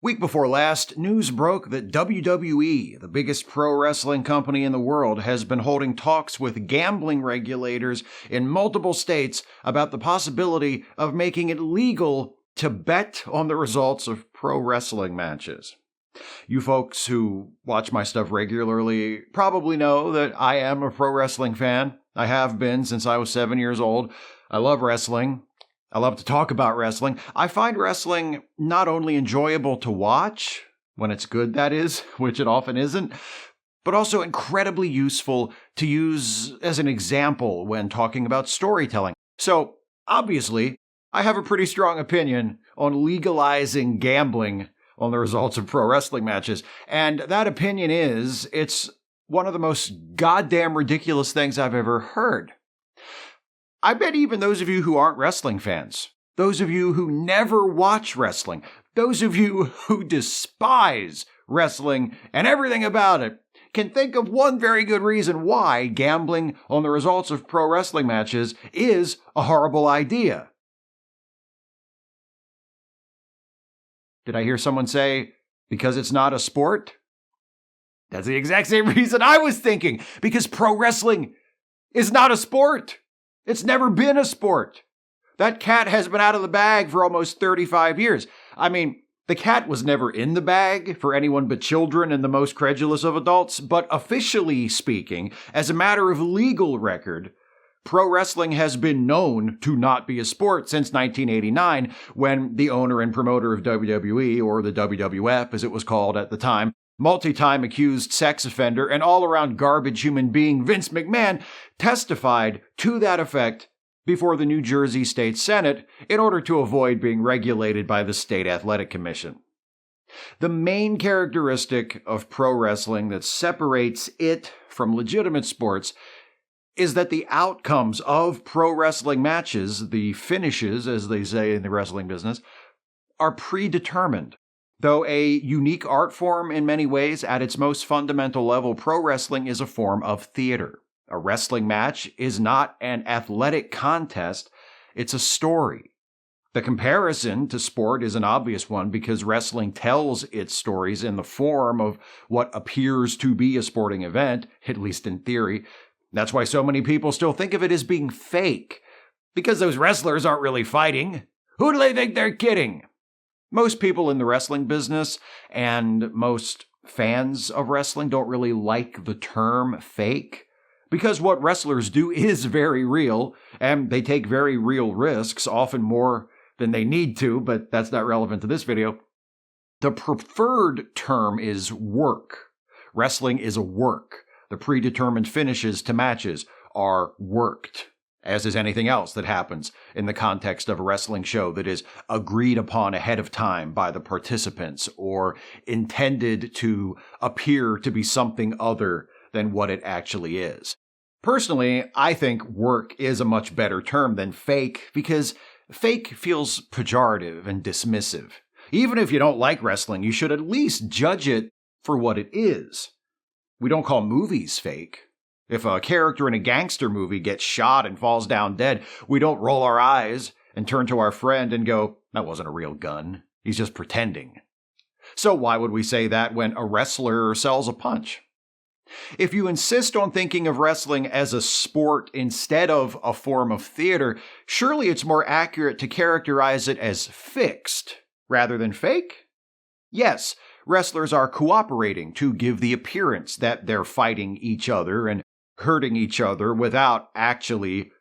Week before last, news broke that WWE, the biggest pro wrestling company in the world, has been holding talks with gambling regulators in multiple states about the possibility of making it legal to bet on the results of pro wrestling matches. You folks who watch my stuff regularly probably know that I am a pro wrestling fan. I have been since I was 7 years old. I love wrestling. I love to talk about wrestling. I find wrestling not only enjoyable to watch, when it's good that is, which it often isn't, but also incredibly useful to use as an example when talking about storytelling. So, obviously, I have a pretty strong opinion on legalizing gambling on the results of pro wrestling matches, and that opinion is, it's one of the most goddamn ridiculous things I've ever heard. I bet even those of you who aren't wrestling fans, those of you who never watch wrestling, those of you who despise wrestling and everything about it, can think of one very good reason why gambling on the results of pro wrestling matches is a horrible idea. Did I hear someone say, because it's not a sport? That's the exact same reason I was thinking, because pro wrestling is not a sport. It's never been a sport. That cat has been out of the bag for almost 35 years. I mean, the cat was never in the bag for anyone but children and the most credulous of adults, but officially speaking, as a matter of legal record, pro wrestling has been known to not be a sport since 1989, when the owner and promoter of WWE, or the WWF as it was called at the time, multi-time accused sex offender and all-around garbage human being Vince McMahon testified to that effect before the New Jersey State Senate in order to avoid being regulated by the State Athletic Commission. The main characteristic of pro wrestling that separates it from legitimate sports is that the outcomes of pro wrestling matches, the finishes, as they say in the wrestling business, are predetermined. Though a unique art form in many ways, at its most fundamental level, pro wrestling is a form of theater. A wrestling match is not an athletic contest, it's a story. The comparison to sport is an obvious one because wrestling tells its stories in the form of what appears to be a sporting event, at least in theory. That's why so many people still think of it as being fake, because those wrestlers aren't really fighting. Who do they think they're kidding? Most people in the wrestling business and most fans of wrestling don't really like the term fake, because what wrestlers do is very real, and they take very real risks, often more than they need to, but that's not relevant to this video. The preferred term is work. Wrestling is a work. The predetermined finishes to matches are worked, as is anything else that happens in the context of a wrestling show that is agreed upon ahead of time by the participants or intended to appear to be something other than what it actually is. Personally, I think work is a much better term than fake because fake feels pejorative and dismissive. Even if you don't like wrestling, you should at least judge it for what it is. We don't call movies fake. If a character in a gangster movie gets shot and falls down dead, we don't roll our eyes and turn to our friend and go, that wasn't a real gun. He's just pretending. So why would we say that when a wrestler sells a punch? If you insist on thinking of wrestling as a sport instead of a form of theater, surely it's more accurate to characterize it as fixed rather than fake? Yes, wrestlers are cooperating to give the appearance that they're fighting each other and hurting each other without actually,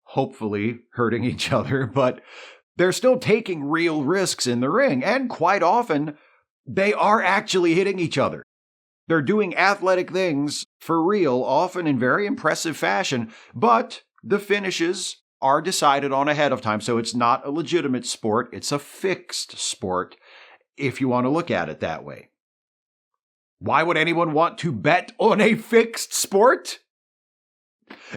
hopefully, hurting each other, but they're still taking real risks in the ring, and quite often, they are actually hitting each other. They're doing athletic things for real, often in very impressive fashion, but the finishes are decided on ahead of time, so it's not a legitimate sport, it's a fixed sport, if you want to look at it that way. Why would anyone want to bet on a fixed sport?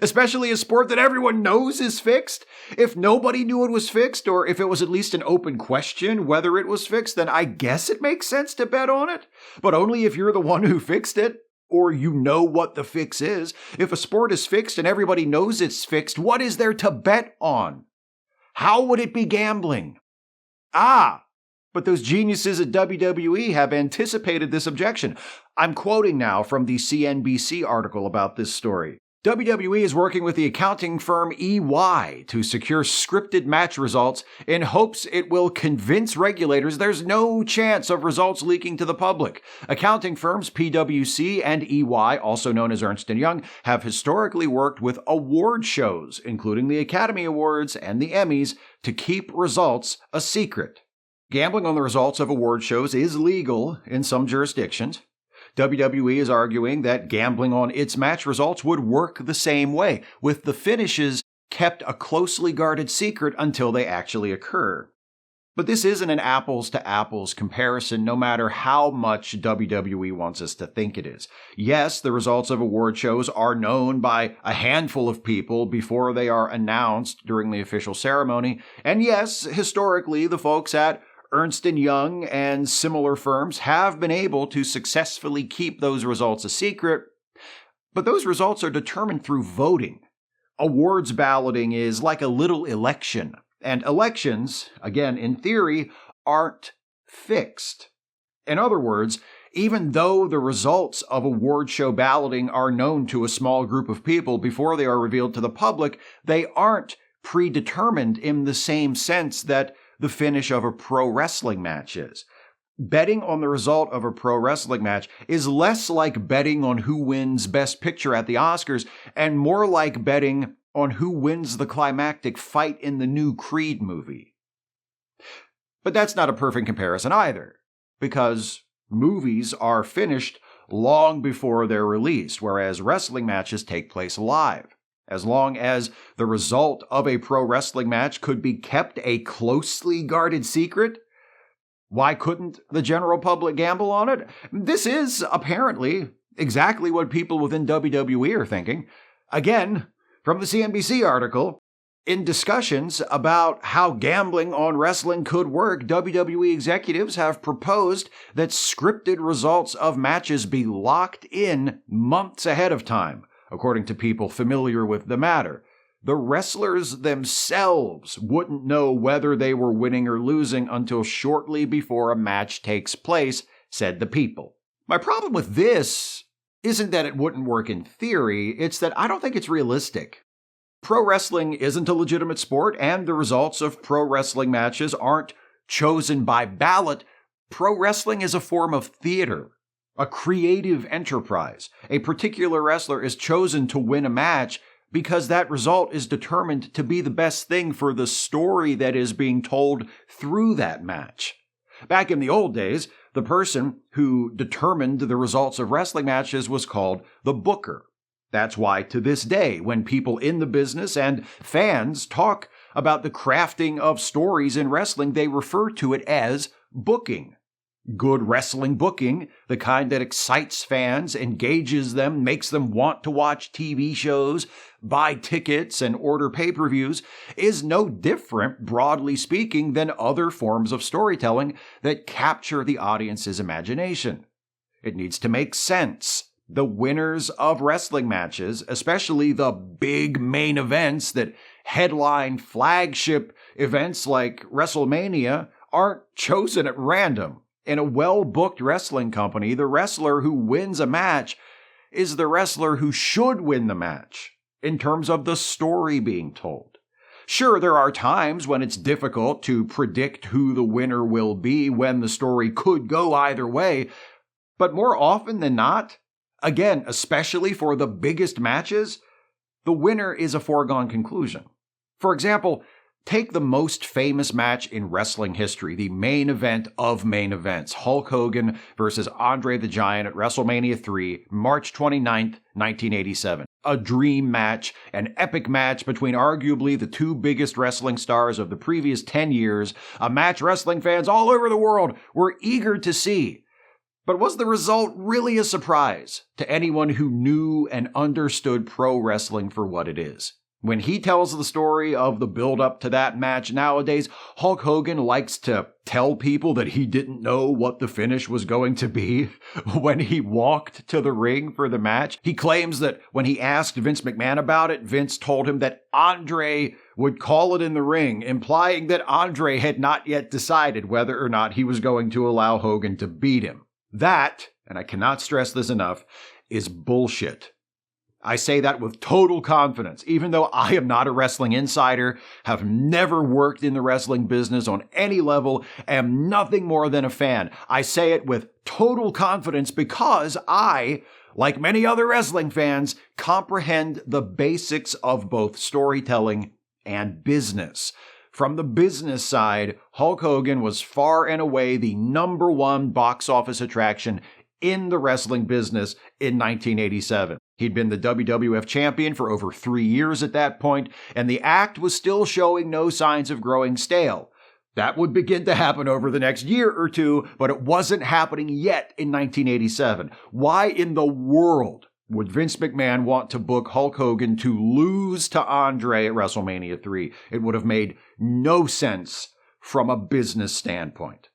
Especially a sport that everyone knows is fixed. If nobody knew it was fixed, or if it was at least an open question whether it was fixed, then I guess it makes sense to bet on it. But only if you're the one who fixed it, or you know what the fix is. If a sport is fixed and everybody knows it's fixed, what is there to bet on? How would it be gambling? But But those geniuses at WWE have anticipated this objection. I'm quoting now from the CNBC article about this story. WWE is working with the accounting firm EY to secure scripted match results in hopes it will convince regulators there's no chance of results leaking to the public. Accounting firms PwC and EY, also known as Ernst & Young, have historically worked with award shows, including the Academy Awards and the Emmys, to keep results a secret. Gambling on the results of award shows is legal in some jurisdictions. WWE is arguing that gambling on its match results would work the same way, with the finishes kept a closely guarded secret until they actually occur. But this isn't an apples-to-apples comparison, no matter how much WWE wants us to think it is. Yes, the results of award shows are known by a handful of people before they are announced during the official ceremony, and yes, historically, the folks at Ernst & Young and similar firms have been able to successfully keep those results a secret, but those results are determined through voting. Awards balloting is like a little election, and elections, again in theory, aren't fixed. In other words, even though the results of award show balloting are known to a small group of people before they are revealed to the public, they aren't predetermined in the same sense that the finish of a pro wrestling match is. Betting on the result of a pro wrestling match is less like betting on who wins Best Picture at the Oscars and more like betting on who wins the climactic fight in the new Creed movie. But that's not a perfect comparison either, because movies are finished long before they're released, whereas wrestling matches take place live. As long as the result of a pro wrestling match could be kept a closely guarded secret, why couldn't the general public gamble on it? This is apparently exactly what people within WWE are thinking. Again, from the CNBC article, in discussions about how gambling on wrestling could work, WWE executives have proposed that scripted results of matches be locked in months ahead of time. According to people familiar with the matter, the wrestlers themselves wouldn't know whether they were winning or losing until shortly before a match takes place, said the people. My problem with this isn't that it wouldn't work in theory, it's that I don't think it's realistic. Pro wrestling isn't a legitimate sport, and the results of pro wrestling matches aren't chosen by ballot. Pro wrestling is a form of theater. A creative enterprise. A particular wrestler is chosen to win a match because that result is determined to be the best thing for the story that is being told through that match. Back in the old days, the person who determined the results of wrestling matches was called the booker. That's why to this day, when people in the business and fans talk about the crafting of stories in wrestling, they refer to it as booking. Good wrestling booking, the kind that excites fans, engages them, makes them want to watch TV shows, buy tickets, and order pay-per-views, is no different, broadly speaking, than other forms of storytelling that capture the audience's imagination. It needs to make sense. The winners of wrestling matches, especially the big main events that headline flagship events like WrestleMania, aren't chosen at random. In a well-booked wrestling company, the wrestler who wins a match is the wrestler who should win the match, in terms of the story being told. Sure, there are times when it's difficult to predict who the winner will be when the story could go either way, but more often than not, again, especially for the biggest matches, the winner is a foregone conclusion. For example, take the most famous match in wrestling history, the main event of main events, Hulk Hogan versus Andre the Giant at WrestleMania 3, March 29th, 1987. A dream match, an epic match between arguably the two biggest wrestling stars of the previous 10 years, a match wrestling fans all over the world were eager to see. But was the result really a surprise to anyone who knew and understood pro wrestling for what it is? When he tells the story of the build-up to that match nowadays, Hulk Hogan likes to tell people that he didn't know what the finish was going to be when he walked to the ring for the match. He claims that when he asked Vince McMahon about it, Vince told him that Andre would call it in the ring, implying that Andre had not yet decided whether or not he was going to allow Hogan to beat him. That, and I cannot stress this enough, is bullshit. I say that with total confidence, even though I am not a wrestling insider, have never worked in the wrestling business on any level, am nothing more than a fan. I say it with total confidence because I, like many other wrestling fans, comprehend the basics of both storytelling and business. From the business side, Hulk Hogan was far and away the number one box office attraction in the wrestling business in 1987. He'd been the WWF champion for over 3 years at that point, and the act was still showing no signs of growing stale. That would begin to happen over the next year or two, but it wasn't happening yet in 1987. Why in the world would Vince McMahon want to book Hulk Hogan to lose to Andre at WrestleMania 3? It would have made no sense from a business standpoint.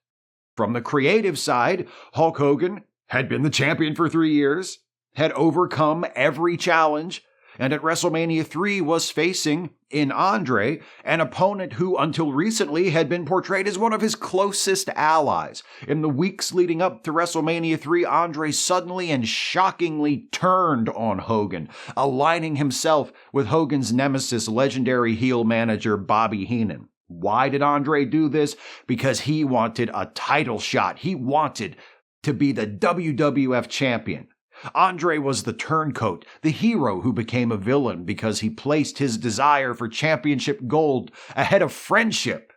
From the creative side, Hulk Hogan had been the champion for 3 years, had overcome every challenge, and at WrestleMania 3 was facing, in Andre, an opponent who until recently had been portrayed as one of his closest allies. In the weeks leading up to WrestleMania 3, Andre suddenly and shockingly turned on Hogan, aligning himself with Hogan's nemesis, legendary heel manager Bobby Heenan. Why did Andre do this? Because he wanted a title shot. He wanted to be the WWF champion. Andre was the turncoat, the hero who became a villain because he placed his desire for championship gold ahead of friendship.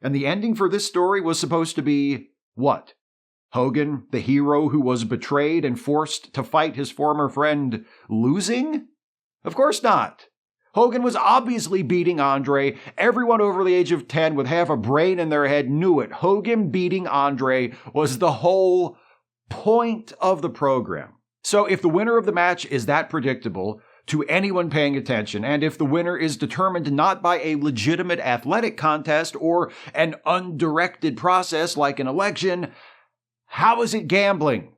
And the ending for this story was supposed to be what? Hogan, the hero who was betrayed and forced to fight his former friend, losing? Of course not. Hogan was obviously beating Andre. Everyone over the age of 10 with half a brain in their head knew it. Hogan beating Andre was the whole point of the program. So if the winner of the match is that predictable to anyone paying attention, and if the winner is determined not by a legitimate athletic contest or an undirected process like an election, how is it gambling?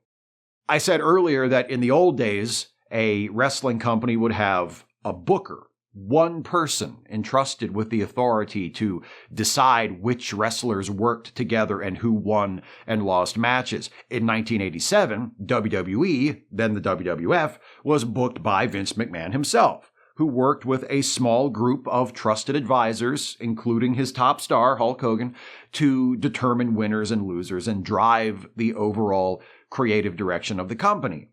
I said earlier that in the old days, a wrestling company would have a booker, one person entrusted with the authority to decide which wrestlers worked together and who won and lost matches. In 1987, WWE, then the WWF, was booked by Vince McMahon himself, who worked with a small group of trusted advisors, including his top star, Hulk Hogan, to determine winners and losers and drive the overall creative direction of the company.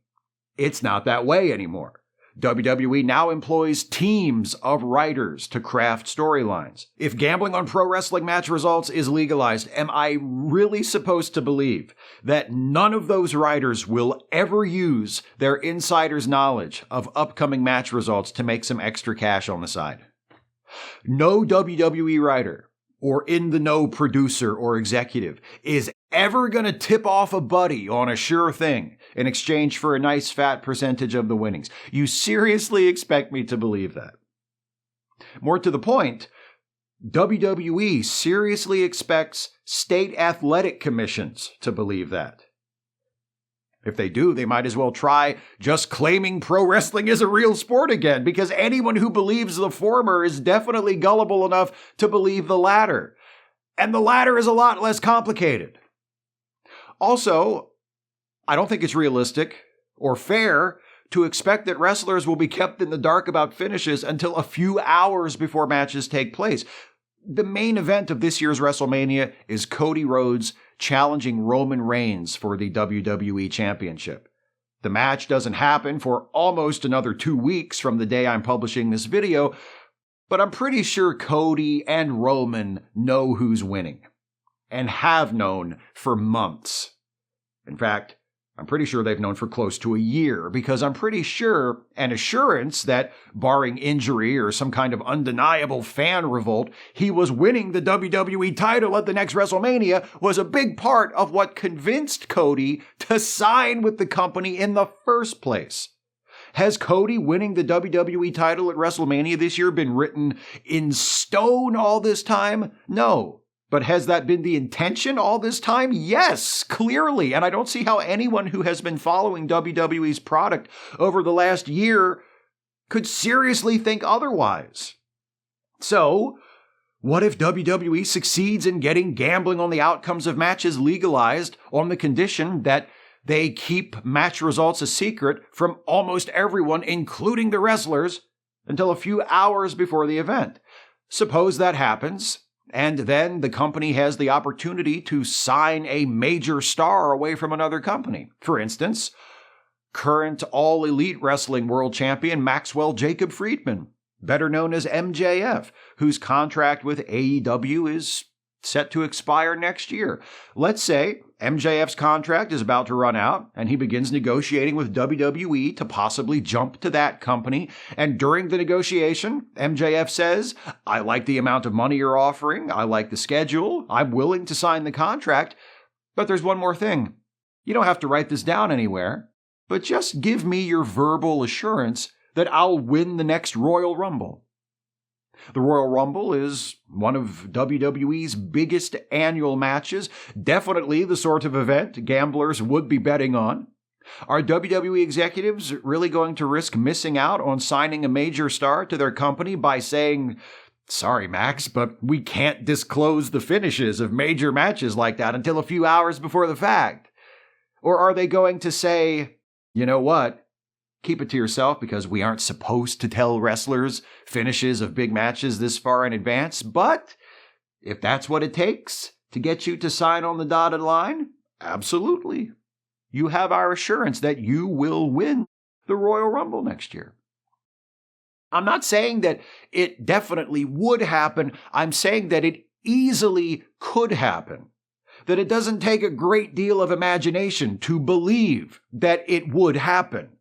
It's not that way anymore. WWE now employs teams of writers to craft storylines. If gambling on pro wrestling match results is legalized, am I really supposed to believe that none of those writers will ever use their insider's knowledge of upcoming match results to make some extra cash on the side? No WWE writer or in-the-know producer or executive is ever going to tip off a buddy on a sure thing in exchange for a nice fat percentage of the winnings. You seriously expect me to believe that? More to the point, WWE seriously expects state athletic commissions to believe that. If they do, they might as well try just claiming pro wrestling is a real sport again, because anyone who believes the former is definitely gullible enough to believe the latter. And the latter is a lot less complicated. Also, I don't think it's realistic or fair to expect that wrestlers will be kept in the dark about finishes until a few hours before matches take place. The main event of this year's WrestleMania is Cody Rhodes challenging Roman Reigns for the WWE Championship. The match doesn't happen for almost another 2 weeks from the day I'm publishing this video, but I'm pretty sure Cody and Roman know who's winning, and have known for months. In fact, I'm pretty sure they've known for close to a year, because I'm pretty sure an assurance that, barring injury or some kind of undeniable fan revolt, he was winning the WWE title at the next WrestleMania was a big part of what convinced Cody to sign with the company in the first place. Has Cody winning the WWE title at WrestleMania this year been written in stone all this time? No. But has that been the intention all this time? Yes, clearly. And I don't see how anyone who has been following WWE's product over the last year could seriously think otherwise. So, what if WWE succeeds in getting gambling on the outcomes of matches legalized on the condition that they keep match results a secret from almost everyone, including the wrestlers, until a few hours before the event? Suppose that happens, and then the company has the opportunity to sign a major star away from another company. For instance, current All Elite Wrestling World Champion Maxwell Jacob Friedman, better known as MJF, whose contract with AEW is set to expire next year. Let's say MJF's contract is about to run out, and he begins negotiating with WWE to possibly jump to that company. And during the negotiation, MJF says, I like the amount of money you're offering, I like the schedule, I'm willing to sign the contract, but there's one more thing. You don't have to write this down anywhere, but just give me your verbal assurance that I'll win the next Royal Rumble. The Royal Rumble is one of WWE's biggest annual matches, definitely the sort of event gamblers would be betting on. Are WWE executives really going to risk missing out on signing a major star to their company by saying, sorry, Max, but we can't disclose the finishes of major matches like that until a few hours before the fact? Or are they going to say, you know what? Keep it to yourself because we aren't supposed to tell wrestlers finishes of big matches this far in advance. But if that's what it takes to get you to sign on the dotted line, absolutely. You have our assurance that you will win the Royal Rumble next year. I'm not saying that it definitely would happen. I'm saying that it easily could happen. That it doesn't take a great deal of imagination to believe that it would happen.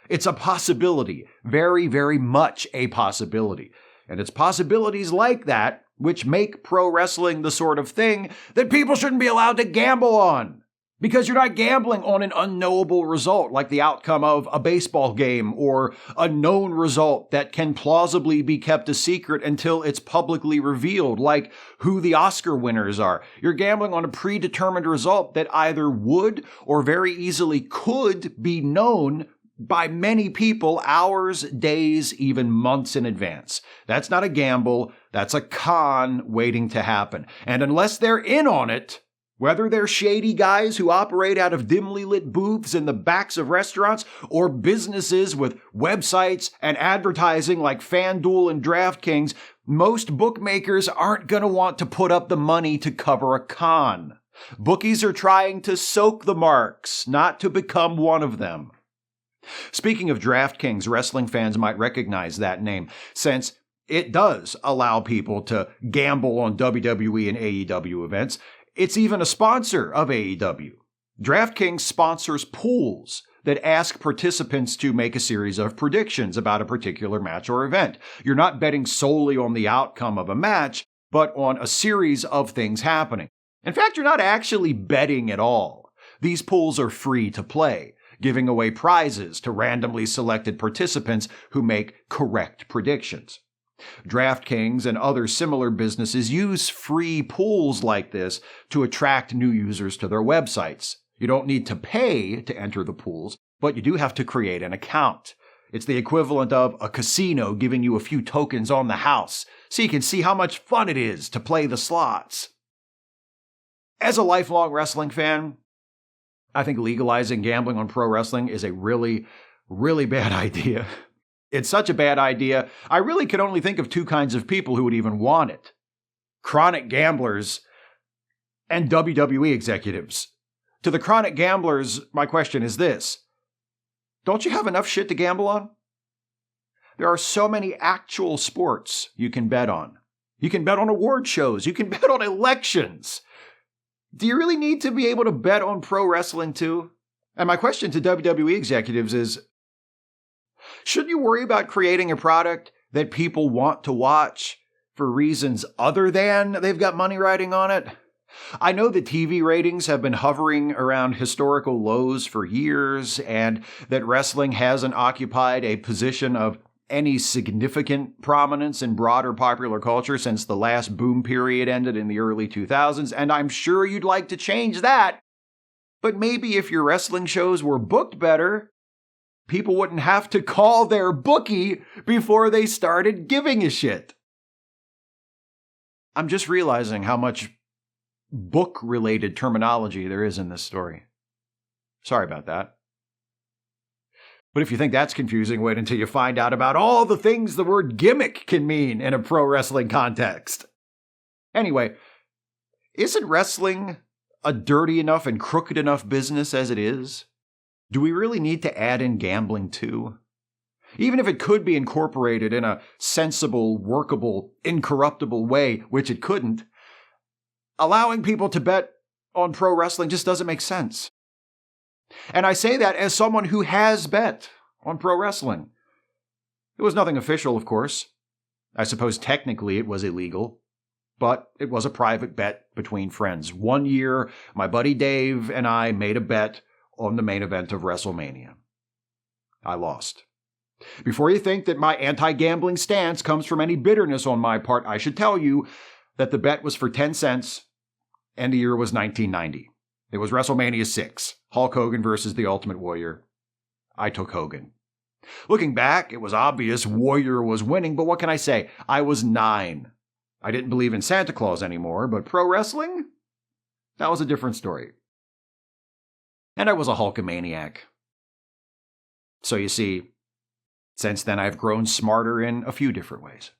It's a possibility, very, very much a possibility. And it's possibilities like that which make pro wrestling the sort of thing that people shouldn't be allowed to gamble on. Because you're not gambling on an unknowable result like the outcome of a baseball game or a known result that can plausibly be kept a secret until it's publicly revealed, like who the Oscar winners are. You're gambling on a predetermined result that either would or very easily could be known by many people hours, days, even months in advance. That's not a gamble. That's a con waiting to happen. And unless they're in on it, whether they're shady guys who operate out of dimly lit booths in the backs of restaurants or businesses with websites and advertising like FanDuel and DraftKings, most bookmakers aren't going to want to put up the money to cover a con. Bookies are trying to soak the marks, not to become one of them. Speaking of DraftKings, wrestling fans might recognize that name, since it does allow people to gamble on WWE and AEW events. It's even a sponsor of AEW. DraftKings sponsors pools that ask participants to make a series of predictions about a particular match or event. You're not betting solely on the outcome of a match, but on a series of things happening. In fact, you're not actually betting at all. These pools are free to play, giving away prizes to randomly selected participants who make correct predictions. DraftKings and other similar businesses use free pools like this to attract new users to their websites. You don't need to pay to enter the pools, but you do have to create an account. It's the equivalent of a casino giving you a few tokens on the house, so you can see how much fun it is to play the slots. As a lifelong wrestling fan, I think legalizing gambling on pro wrestling is a really, really bad idea. It's such a bad idea, I really can only think of two kinds of people who would even want it. Chronic gamblers and WWE executives. To the chronic gamblers, my question is this: don't you have enough shit to gamble on? There are so many actual sports you can bet on. You can bet on award shows. You can bet on elections. Do you really need to be able to bet on pro wrestling too? And my question to WWE executives is, shouldn't you worry about creating a product that people want to watch for reasons other than they've got money riding on it? I know that TV ratings have been hovering around historical lows for years, and that wrestling hasn't occupied a position of any significant prominence in broader popular culture since the last boom period ended in the early 2000s, and I'm sure you'd like to change that. But maybe if your wrestling shows were booked better, people wouldn't have to call their bookie before they started giving a shit. I'm just realizing how much book-related terminology there is in this story. Sorry about that. But if you think that's confusing, wait until you find out about all the things the word gimmick can mean in a pro wrestling context. Anyway, isn't wrestling a dirty enough and crooked enough business as it is? Do we really need to add in gambling too? Even if it could be incorporated in a sensible, workable, incorruptible way, which it couldn't, allowing people to bet on pro wrestling just doesn't make sense. And I say that as someone who has bet on pro wrestling. It was nothing official, of course. I suppose technically it was illegal, but it was a private bet between friends. One year, my buddy Dave and I made a bet on the main event of WrestleMania. I lost. Before you think that my anti-gambling stance comes from any bitterness on my part, I should tell you that the bet was for 10 cents, and the year was 1990. It was WrestleMania 6, Hulk Hogan versus the Ultimate Warrior. I took Hogan. Looking back, it was obvious Warrior was winning, but what can I say? I was 9. I didn't believe in Santa Claus anymore, but pro wrestling? That was a different story. And I was a Hulkamaniac. So you see, since then I've grown smarter in a few different ways.